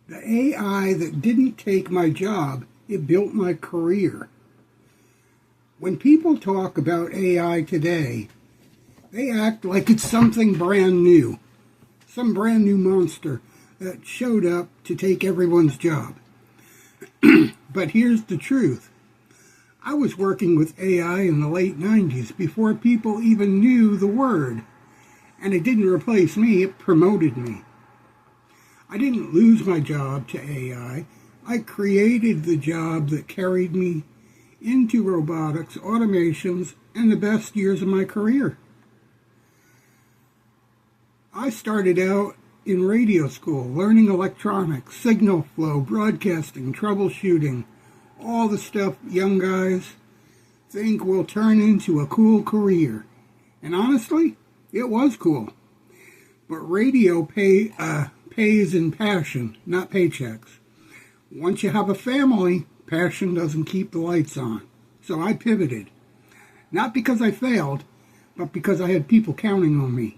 The AI that didn't take my job, it built my career. When people talk about AI today, they act like it's something brand new, some brand new monster that showed up to take everyone's job. But here's the truth. I was working with AI in the late 90s before people even knew the word. And it didn't replace me, it promoted me. I didn't lose my job to AI. I created the job that carried me into robotics, automations, and the best years of my career. I started out in radio school, learning electronics, signal flow, broadcasting, troubleshooting, all the stuff young guys think will turn into a cool career. And honestly, it was cool. But radio pays in passion, not paychecks. Once you have a family, passion doesn't keep the lights on. So I pivoted. Not because I failed, but because I had people counting on me.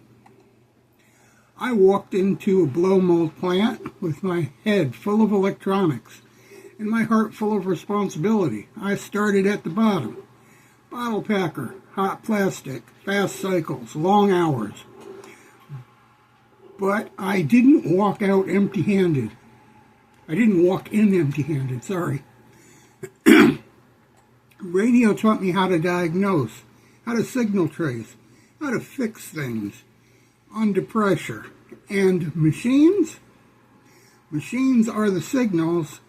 I walked into a blow mold plant with my head full of electronics and my heart full of responsibility. I started at the bottom. Bottle packer, hot plastic, fast cycles, long hours. But I didn't walk out empty-handed. I didn't walk in empty-handed, sorry. Radio taught me how to diagnose, how to signal trace, how to fix things under pressure. And machines? Machines are the signals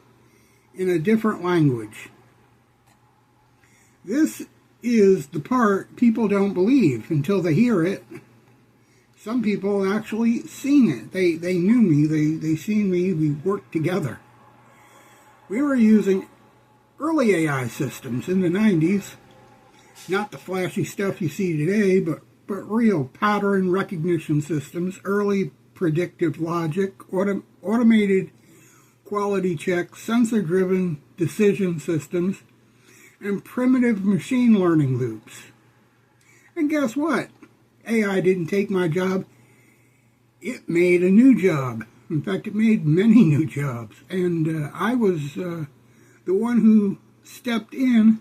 in a different language. This is the part people don't believe until they hear it. Some people actually seen it. They knew me. They seen me. We worked together. We were using early AI systems in the 90s. Not the flashy stuff you see today, but real pattern recognition systems, early predictive logic, automated quality checks, sensor-driven decision systems, and primitive machine learning loops. And guess what? AI didn't take my job. It made a new job. In fact, it made many new jobs. And I was the one who stepped into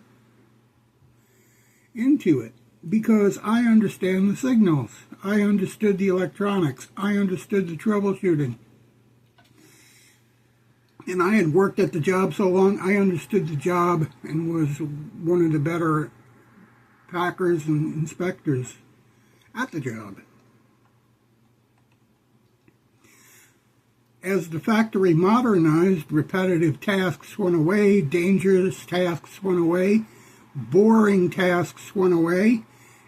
it because I understand the signals. I understood the electronics. I understood the troubleshooting. And I had worked at the job so long, I understood the job and was one of the better packers and inspectors at the job. As the factory modernized, repetitive tasks went away, dangerous tasks went away, boring tasks went away,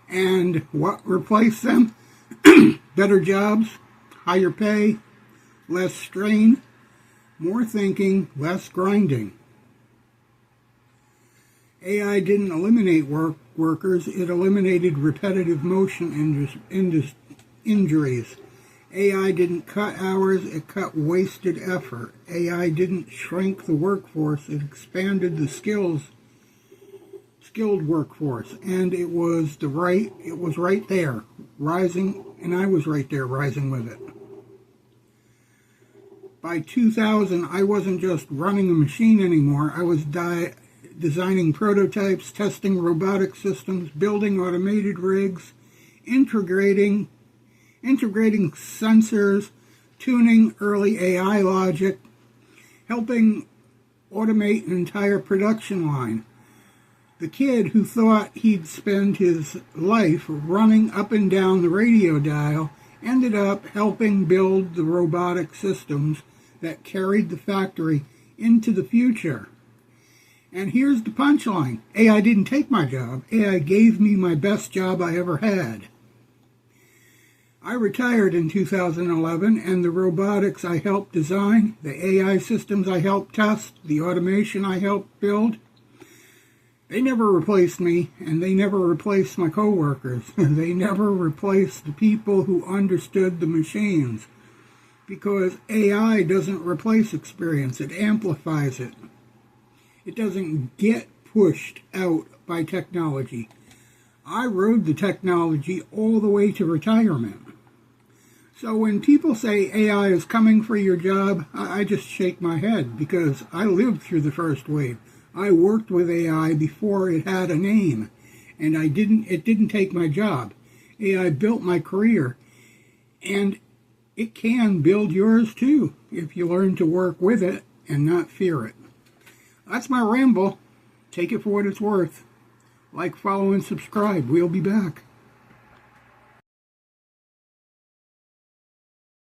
and what replaced them? Better jobs, higher pay, less strain, more thinking, less grinding. AI didn't eliminate workers, it eliminated repetitive motion injuries. AI didn't cut hours, it cut wasted effort. AI didn't shrink the workforce, it expanded the skilled workforce. And it was right there, rising, and I was right there rising with it. By 2000, I wasn't just running a machine anymore. I was designing prototypes, testing robotic systems, building automated rigs, integrating sensors, tuning early AI logic, helping automate an entire production line. The kid who thought he'd spend his life running up and down the radio dial ended up helping build the robotic systems that carried the factory into the future. And here's the punchline. AI didn't take my job. AI gave me my best job I ever had. I retired in 2011, and the robotics I helped design, the AI systems I helped test, the automation I helped build, they never replaced me, and they never replaced my coworkers. They never replaced the people who understood the machines. Because AI doesn't replace experience, it amplifies it. It doesn't get pushed out by technology. I rode the technology all the way to retirement. So when people say AI is coming for your job, I just shake my head because I lived through the first wave. I worked with AI before it had a name, and it didn't take my job. AI built my career, and it can build yours too if you learn to work with it and not fear it. That's my ramble. Take it for what it's worth. Like, follow, and subscribe. We'll be back.